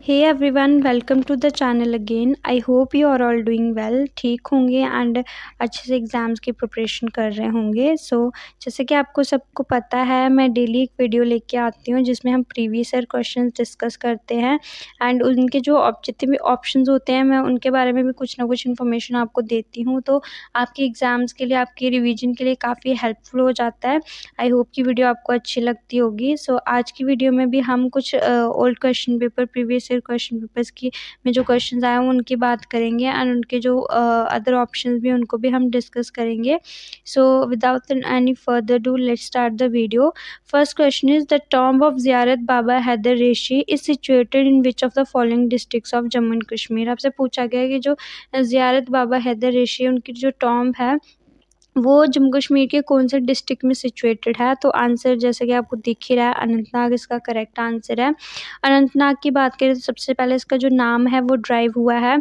Hey everyone, welcome to the channel again. I hope you are all doing well, ठीक होंगे and अच्छे से exams की preparation कर रहे होंगे। जैसे कि आपको सबको पता है, मैं डेली एक वीडियो लेके आती हूँ जिसमें हम प्रीवियस ईयर क्वेश्चंस डिस्कस करते हैं एंड उनके जो जितने भी ऑप्शंस होते हैं मैं उनके बारे में भी कुछ ना कुछ इन्फॉर्मेशन आपको देती हूँ, तो आपके एग्ज़ाम्स के लिए, आपके रिवीजन के लिए काफ़ी हेल्पफुल हो जाता है। आई होप कि वीडियो आपको अच्छी लगती होगी। आज की वीडियो में भी हम कुछ old question paper, previous year question papers की में जो क्वेश्चंस आए हैं उनकी बात करेंगे एंड उनके जो अदर ऑप्शंस भी उनको भी हम डिस्कस करेंगे। Without any further do, let's start the video. First question is the tomb of Ziyarat Baba Haider Reshi is situated in which of the following districts of Jammu and Kashmir. आपसे पूछा गया है कि जो ज़ियारत बाबा हैदर रेशी उनकी जो टॉम्ब है वो जम्मू कश्मीर के कौन से डिस्ट्रिक्ट में सिचुएटेड है। तो आंसर जैसे कि आपको दिख ही रहा है, अनंतनाग इसका करेक्ट आंसर है। अनंतनाग की बात करें तो सबसे पहले इसका जो नाम है वो ड्राइव हुआ है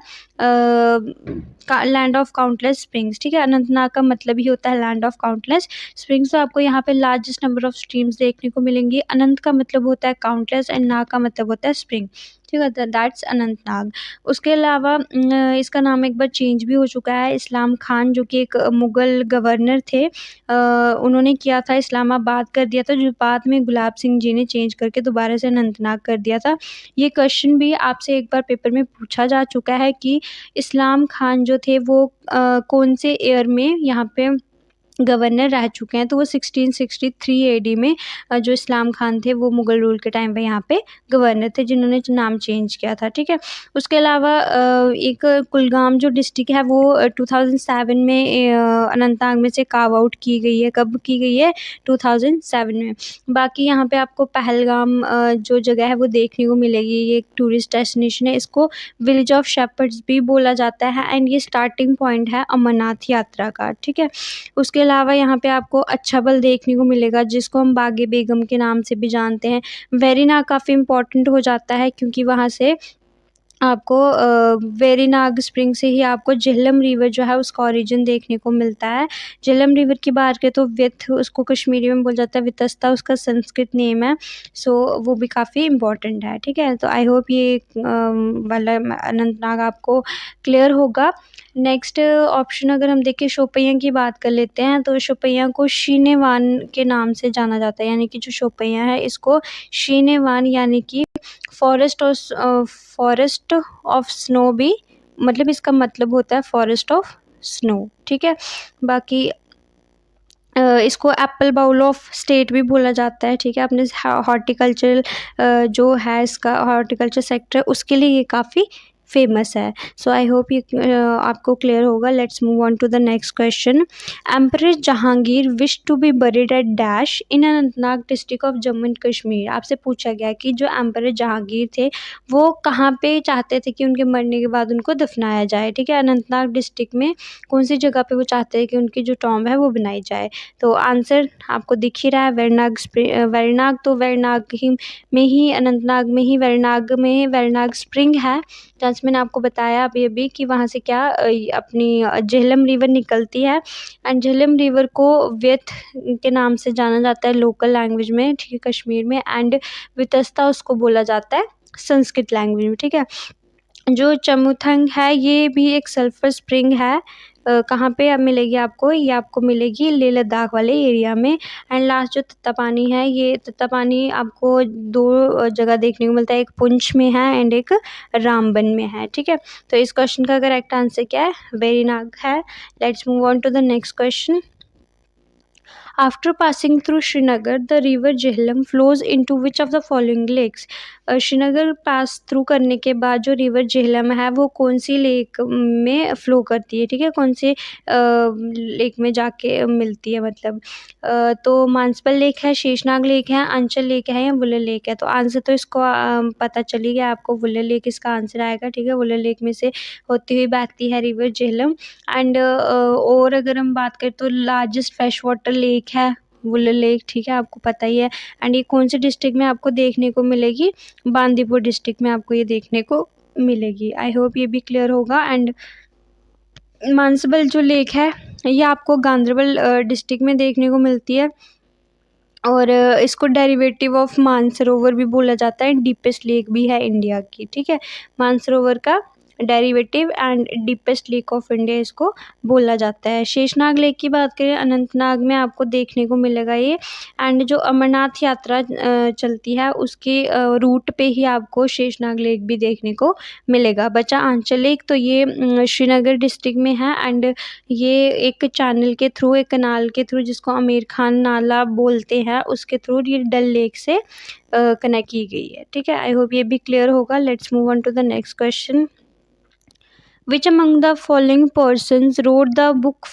लैंड ऑफ काउंटलेस स्प्रिंग्स। ठीक है, अनंतनाग का मतलब ही होता है लैंड ऑफ काउंटलेस स्प्रिंग्स। तो आपको यहाँ पे लार्जेस्ट नंबर ऑफ स्ट्रीम्स देखने को मिलेंगी। अनंत का मतलब होता है काउंटलेस एंड नाग का मतलब होता है स्प्रिंग। ठीक है, दैट्स अनंतनाग। उसके अलावा इसका नाम एक बार चेंज भी हो चुका है। इस्लाम खान जो कि एक मुग़ल गवर्नर थे, उन्होंने किया था, इस्लामाबाद कर दिया था, जो बाद में गुलाब सिंह जी ने चेंज करके दोबारा से अनंतनाग कर दिया था। ये क्वेश्चन भी आपसे एक बार पेपर में पूछा जा चुका है कि इस्लाम खान जो थे वो कौन से ईयर में यहाँ पे गवर्नर रह चुके हैं। तो वो 1663 एडी में जो इस्लाम खान थे वो मुग़ल रूल के टाइम पे यहाँ पे गवर्नर थे, जिन्होंने नाम चेंज किया था। ठीक है, उसके अलावा एक कुलगाम जो डिस्ट्रिक्ट है वो 2007 में अनंतनाग में से कार्व आउट की गई है। कब की गई है? 2007 में। बाकी यहाँ पे आपको पहलगाम जो जगह है वो देखने को मिलेगी। ये एक टूरिस्ट डेस्टिनेशन है, इसको विलेज ऑफ शेपर्ड्स भी बोला जाता है एंड ये स्टार्टिंग पॉइंट है अमरनाथ यात्रा का। ठीक है, उसके अलावा यहाँ पे आपको अच्छाबल देखने को मिलेगा, जिसको हम बागे बेगम के नाम से भी जानते हैं। वेरीनाग काफ़ी इम्पोर्टेंट हो जाता है क्योंकि वहाँ से आपको वेरीनाग स्प्रिंग से ही आपको झेलम रिवर जो है उसका ओरिजिन देखने को मिलता है। झेलम रिवर की बात करें तो विथ, उसको कश्मीरी में बोला जाता है वितस्ता, उसका संस्कृत नेम है। वो भी काफ़ी इम्पोर्टेंट है। ठीक है, तो आई होप ये वाला अनंतनाग आपको क्लियर होगा। नेक्स्ट ऑप्शन अगर हम देखें, शोपियां की बात कर लेते हैं। तो शोपियां को शीनेवान के नाम से जाना जाता है, यानी कि जो शोपियां है इसको शीनेवान यानी कि फॉरेस्ट ऑफ स्नो भी, मतलब इसका मतलब होता है फॉरेस्ट ऑफ स्नो। ठीक है, बाकी इसको एप्पल बाउल ऑफ स्टेट भी बोला जाता है। ठीक है, अपने हॉर्टिकल्चर जो है, इसका हॉर्टिकल्चर सेक्टर, उसके लिए ये काफ़ी फेमस है। आई होप ये आपको क्लियर होगा। Let's move on to the next question. Emperor Jahangir wish to be buried at dash in Anantnag district of Jammu and Kashmir. आपसे पूछा गया कि जो एम्परर जहांगीर थे वो कहाँ पे चाहते थे कि उनके मरने के बाद उनको दफनाया जाए। ठीक है, अनंतनाग डिस्ट्रिक्ट में कौन सी जगह पे वो चाहते हैं कि उनकी जो टॉम्ब है वो बनाई जाए। तो आंसर आपको दिख ही रहा है, वेरनाग। तो वेरनाग ही में ही, अनंतनाग में ही वेरनाग स्प्रिंग है, जहाँ से मैंने आपको बताया अभी कि वहाँ से क्या अपनी झेलम रिवर निकलती है एंड झेलम रिवर को व्यथ के नाम से जाना जाता है लोकल लैंग्वेज में। ठीक है, कश्मीर में, एंड वितस्ता उसको बोला जाता है संस्कृत लैंग्वेज में। ठीक है, जो चमुथंग है ये भी एक सल्फर स्प्रिंग है। कहाँ पे अब मिलेगी आपको? ये आपको मिलेगी लेह लद्दाख वाले एरिया में। एंड लास्ट जो तत्तापानी है, ये तत्तापानी आपको दो जगह देखने को मिलता है, एक पुंछ में है एंड एक रामबन में है। ठीक है, तो इस क्वेश्चन का करेक्ट आंसर क्या है? वेरीनाग है। Let's move on to the next question. After passing through Srinagar, the river Jhelum flows into which of the following lakes? Srinagar pass through करने के बाद जो रिवर झेलम है वो कौन सी लेक में फ़्लो करती है। ठीक है, कौन से लेक में जाके मिलती है, मतलब तो मानसबल लेक है, शेषनाग लेक है, अंचल लेक है या वुलर लेक है। तो आंसर तो इसको पता चली गया आपको, वुलर लेक इसका आंसर आएगा। ठीक है, वुलर लेक में से होती हुई बहती है रिवर झेलम। एंड और अगर हम बात करें तो लार्जेस्ट फ्रेश वाटर लेक है वुलर लेक। ठीक है, आपको पता ही है। एंड ये कौन से डिस्ट्रिक्ट में आपको देखने को मिलेगी? बांदीपुर डिस्ट्रिक्ट में आपको ये देखने को मिलेगी। आई होप ये भी क्लियर होगा। एंड मानसबल जो लेक है ये आपको गांदरबल डिस्ट्रिक्ट में देखने को मिलती है। और इसको डेरिवेटिव ऑफ मानसरोवर भी बोला जाता है, डीपेस्ट लेक भी है इंडिया की, ठीक है। मानसरोवर का derivative and deepest lake of India इसको बोला जाता है। शेषनाग लेक की बात करें, अनंतनाग में आपको देखने को मिलेगा ये। एंड जो अमरनाथ यात्रा चलती है उसके रूट पे ही आपको शेषनाग लेक भी देखने को मिलेगा। बचा आंचल लेक, तो ये श्रीनगर डिस्ट्रिक्ट में है। एंड ये एक चैनल के थ्रू, एक कनाल के थ्रू जिसको आमिर खान नाला बोलते हैं, उसके थ्रू ये डल लेक से कनेक्ट की गई है, ठीक है। आई होप ये भी क्लियर होगा। Let's move on to the next question. Which among the following persons wrote the book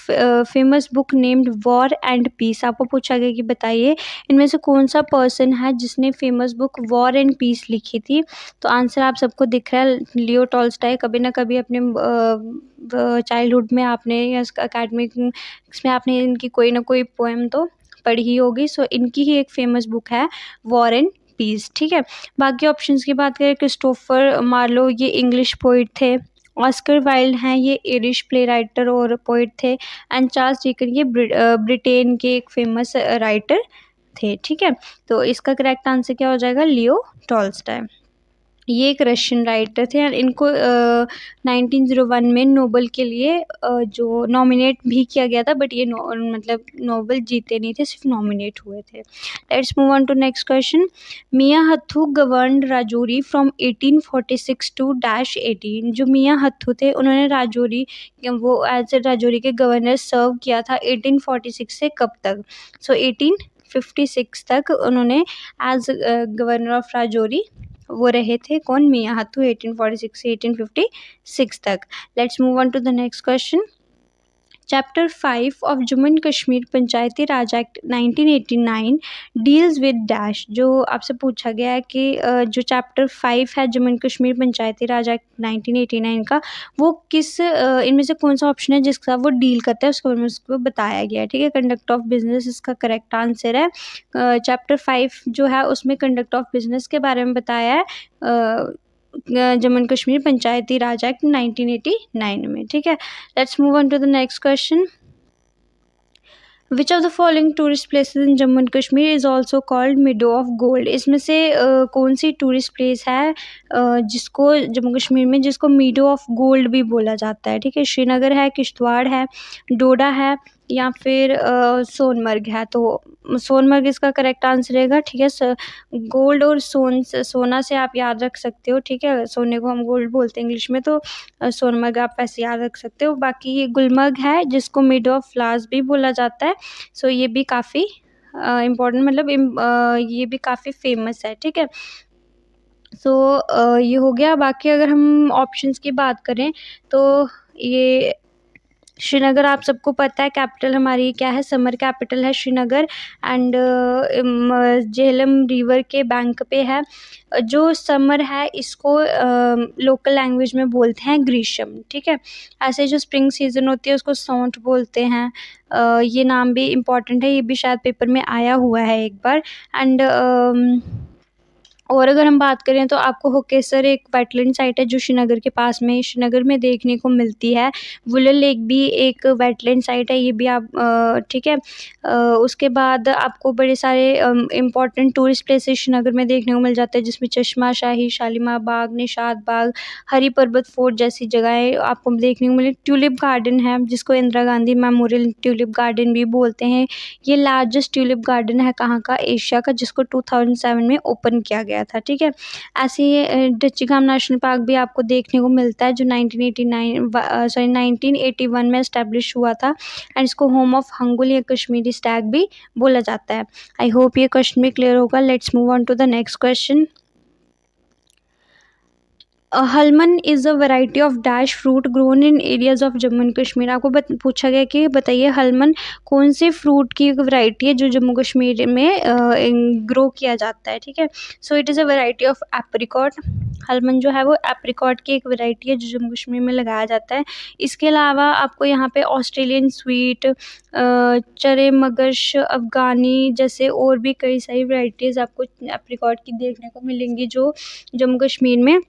famous book named War and Peace? आपको पूछा गया कि बताइए इनमें से कौन सा पर्सन है जिसने famous book war and peace लिखी थी। तो आंसर आप सबको दिख रहा है, लियो टॉल्स्टॉय। कभी ना कभी अपने चाइल्डहुड में आपने या अकेडमिक में आपने इनकी कोई ना कोई पोएम तो पढ़ी ही होगी। सो इनकी ही एक फेमस बुक है वॉर एंड पीस, ठीक है। बाकी ऑप्शंस की बात करें, क्रिस्टोफर मार्लो ये इंग्लिश पोइट थे। ऑस्कर वाइल्ड हैं, ये आयरिश प्ले राइटर और पोइट थे। एंड चार्ल्स डिकन ये ब्रिटेन के एक फेमस राइटर थे, ठीक है। तो इसका करेक्ट आंसर क्या हो जाएगा, लियो टॉल्स्टॉय। ये एक रशियन राइटर थे और इनको 1901 में नोबल के लिए जो नॉमिनेट भी किया गया था, बट ये मतलब नोबल जीते नहीं थे, सिर्फ नॉमिनेट हुए थे। Let's move on to next question. Mian Hathu governed Rajouri from 1846 to -18। जो मियां हथू थे उन्होंने राजौरी, वो एज राजौरी के गवर्नर सर्व किया था 1846 से कब तक। सो 1856 तक उन्होंने एज गवर्नर ऑफ राजौरी वो रहे थे। कौन, मियां हथू, 1846 से 1856 तक। Let's move on to the next question. Chapter 5 of Jammu and Kashmir Panchayati Raj act 1989 deals with dash. जो आपसे पूछा गया है कि जो चैप्टर 5 है जम्मू एंड कश्मीर पंचायती राज एक्ट 1989 का, वो किस इनमें से कौन सा ऑप्शन है जिसका वो डील करता है, उसके बारे में उसको बताया गया है, ठीक है। कंडक्ट ऑफ बिजनेस इसका करेक्ट आंसर है। चैप्टर 5 जो है उसमें कंडक्ट ऑफ बिजनेस के बारे में बताया है जम्मू एंड कश्मीर पंचायती राज एक्ट 1989 में, ठीक है। Let's move on to the next question. Which of the following tourist places in Jammu and Kashmir is also called meadow of gold. इसमें से कौन सी टूरिस्ट प्लेस है जिसको जम्मू कश्मीर में जिसको मिडो ऑफ गोल्ड भी बोला जाता है, ठीक है। श्रीनगर है, किश्तवाड़ है, डोडा है, या फिर सोनमर्ग है। तो सोनमर्ग इसका करेक्ट आंसर रहेगा, ठीक है। गोल्ड और सोना से आप याद रख सकते हो, ठीक है। सोने को हम गोल्ड बोलते हैं इंग्लिश में, तो सोनमर्ग आप ऐसे याद रख सकते हो। बाकी ये गुलमर्ग है जिसको मिड ऑफ फ्लावर्स भी बोला जाता है। सो ये भी काफ़ी इम्पोर्टेंट, मतलब ये भी काफ़ी फेमस है, ठीक है। सो ये हो गया। बाकी अगर हम ऑप्शंस की बात करें तो ये श्रीनगर आप सबको पता है, कैपिटल हमारी क्या है, समर कैपिटल है श्रीनगर। एंड झेलम रिवर के बैंक पे है। जो समर है इसको लोकल लैंग्वेज में बोलते हैं ग्रीष्म, ठीक है। ऐसे जो स्प्रिंग सीजन होती है उसको सौंठ बोलते हैं। ये नाम भी इम्पॉर्टेंट है, ये भी शायद पेपर में आया हुआ है एक बार। एंड और अगर हम बात करें तो आपको होकेसर एक वेटलैंड साइट है जो श्रीनगर के पास में, श्रीनगर में देखने को मिलती है। वुलर लेक भी एक वेटलैंड साइट है, ये भी आप ठीक है। उसके बाद आपको बड़े सारे इम्पॉर्टेंट टूरिस्ट प्लेसेस श्रीनगर में देखने को मिल जाते हैं, जिसमें चश्मा शाही, शालीमार बाग, निशात बाग, हरी पर्वत फोर्ट जैसी जगहें आपको देखने को मिली। ट्यूलिप गार्डन है जिसको Indira Gandhi memorial tulip garden भी बोलते हैं। ये लार्जेस्ट ट्यूलिप गार्डन है कहाँ का, एशिया का, जिसको 2007 में ओपन किया गया था, ठीक है। ऐसे ही डच्चीगाम नेशनल पार्क भी आपको देखने को मिलता है जो 1981 में एस्टेब्लिश हुआ था। एंड इसको होम ऑफ हंगुल या कश्मीरी स्टैग भी बोला जाता है। आई होप ये क्वेश्चन भी क्लियर होगा। Let's move on to the next question. Halman is a variety of dash fruit grown in areas of Jammu and Kashmir. आपको पूछा गया कि बताइए हलमन कौन से फ्रूट की एक वैरायटी है जो जम्मू कश्मीर में ग्रो किया जाता है, ठीक है। So it is a variety of apricot. Halman जो है वो एप्रिकॉट की एक वैरायटी है जो जम्मू कश्मीर में लगाया जाता है। इसके अलावा आपको यहाँ पे ऑस्ट्रेलियन स्वीट, चरे मगश, अफ़गानी जैसे और भी कई सारी वैरायटीज़ आपको एप्रिकॉट की देखने को मिलेंगी जो जम्मू कश्मीर में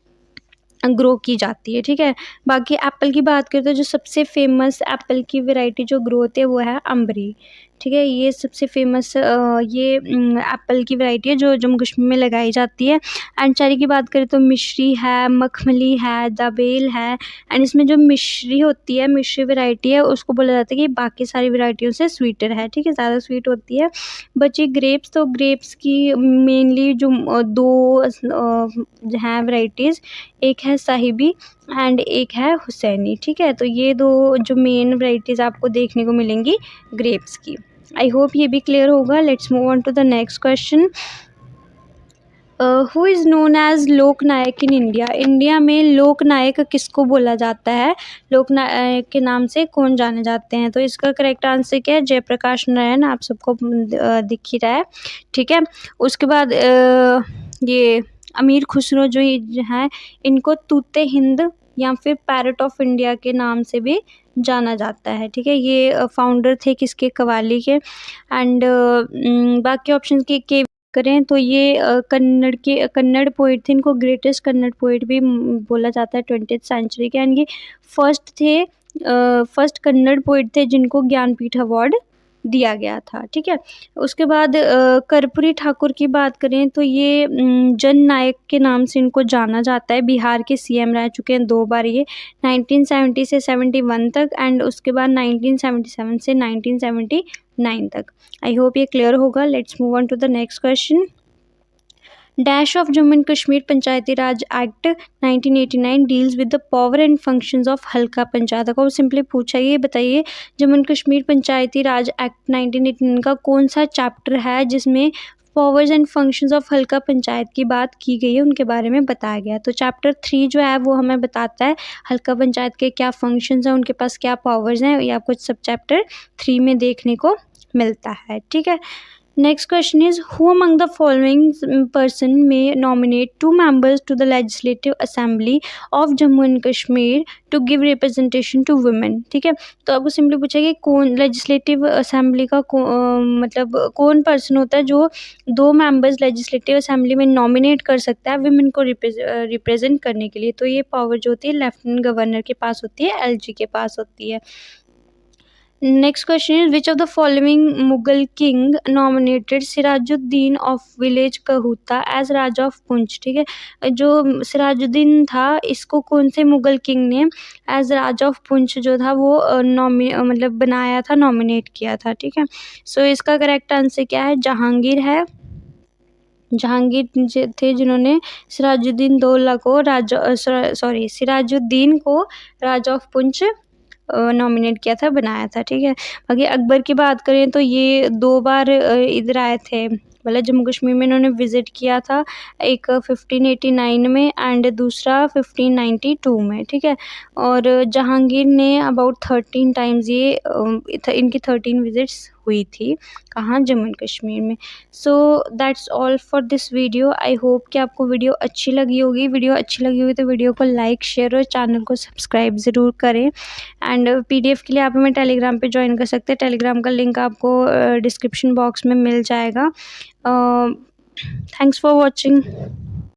ग्रो की जाती है, ठीक है। बाकी एप्पल की बात करें तो जो सबसे फेमस एप्पल की वैरायटी जो ग्रो होती है वो है अम्बरी, ठीक है। ये सबसे फ़ेमस ये एप्पल की वैरायटी है जो जम्मू कश्मीर में लगाई जाती है। एंड चेरी की बात करें तो मिश्री है, मखमली है, दाबेल है। एंड इसमें जो मिश्री होती है, मिश्री वैरायटी है, उसको बोला जाता है कि बाकी सारी वैरायटियों से स्वीटर है, ठीक है, ज़्यादा स्वीट होती है। बची ग्रेप्स, तो ग्रेप्स की मेनली जो 2 हैं वैराइटीज़, एक है साहिबी एंड एक है हुसैनी, ठीक है। तो ये 2 जो मेन वैराइटीज़ आपको देखने को मिलेंगी ग्रेप्स की। आई होप ये भी क्लियर होगा। Let's move on to the next question. Who is known as Lok Nayak in India? India में लोक नायक किसको बोला जाता है? लोक नायक के नाम से कौन जाने जाते हैं? तो इसका करेक्ट आंसर क्या है? जयप्रकाश नारायण, आप सबको दिख ही रहा है, ठीक है। उसके बाद ये अमीर खुसरो जो हैं, इनको तूते हिंद या फिर पैरट ऑफ इंडिया के नाम से भी जाना जाता है, ठीक है। ये फाउंडर थे किसके? कव्वाली के। एंड बाकी ऑप्शन के करें तो ये कन्नड़ पोइट थे, इनको ग्रेटेस्ट कन्नड़ पोइट भी बोला जाता है 20th सेंचुरी के। एंड ये फर्स्ट कन्नड़ पोइट थे जिनको ज्ञानपीठ अवार्ड दिया गया था, ठीक है। उसके बाद कर्पूरी ठाकुर की बात करें तो ये जन नायक के नाम से इनको जाना जाता है। बिहार के सीएम रह चुके हैं 2 बार ये, 1970 से 71 तक एंड उसके बाद 1977 से 1979 तक। आई होप ये क्लियर होगा। Let's move on to the next question. Dash of Jammu and Kashmir Panchayati Raj act 1989 deals with the power and functions of halqa panchayat. को सिंपली पूछा, ये बताइए जम्मू एंड कश्मीर पंचायती राज एक्ट 1989 का कौन सा चैप्टर है जिसमें powers and functions of halqa panchayat की बात की गई है, उनके बारे में बताया गया। तो चैप्टर 3 जो है वो हमें बताता है हल्का पंचायत के क्या फंक्शंस हैं, उनके पास क्या पावर्स हैं, ये आपको सब चैप्टर 3 में देखने को मिलता है, ठीक है। Next question is, who among the following person may nominate 2 members to the Legislative Assembly of Jammu and Kashmir to give representation to women? ठीक है। तो आपको सिंपली पूछा कि कौन लेजिस्लेटिव असेंबली का मतलब कौन पर्सन होता है जो 2 मेंबर्स लेजिस्लेटिव असेंबली में नॉमिनेट कर सकता है वुमेन को रिप्रेजेंट करने के लिए। तो ये पावर जो होती है लेफ्टिनेंट गवर्नर के पास होती है, एलजी के पास होती है। Next question is, which of the following Mughal king nominated Sirajuddin of village Kahuta as Raja of Poonch? ठीक है, जो सिराजुद्दीन था इसको कौन से मुगल किंग ने एज राजा ऑफ पुंछ जो था वो मतलब बनाया था, नॉमिनेट किया था, ठीक है। सो इसका करेक्ट आंसर क्या है? जहांगीर है। जहांगीर थे जिन्होंने सिराजुद्दीन को राजा ऑफ पुंछ नॉमिनेट किया था, बनाया था, ठीक है। बाकी अकबर की बात करें तो ये 2 बार इधर आए थे, मतलब जम्मू कश्मीर में इन्होंने विज़िट किया था, एक 1589 में एंड दूसरा 1592 में, ठीक है। और जहांगीर ने अबाउट 13 टाइम्स ये इनकी 13 विज़िट्स हुई थी, कहाँ? जम्मू एंड कश्मीर में। So that's all for this video. I hope कि आपको वीडियो अच्छी लगी होगी। वीडियो अच्छी लगी होगी तो वीडियो को लाइक, शेयर और चैनल को सब्सक्राइब ज़रूर करें। एंड पीडीएफ के लिए आप हमें टेलीग्राम पे ज्वाइन कर सकते हैं। टेलीग्राम का लिंक आपको डिस्क्रिप्शन बॉक्स में मिल जाएगा। Thanks for watching.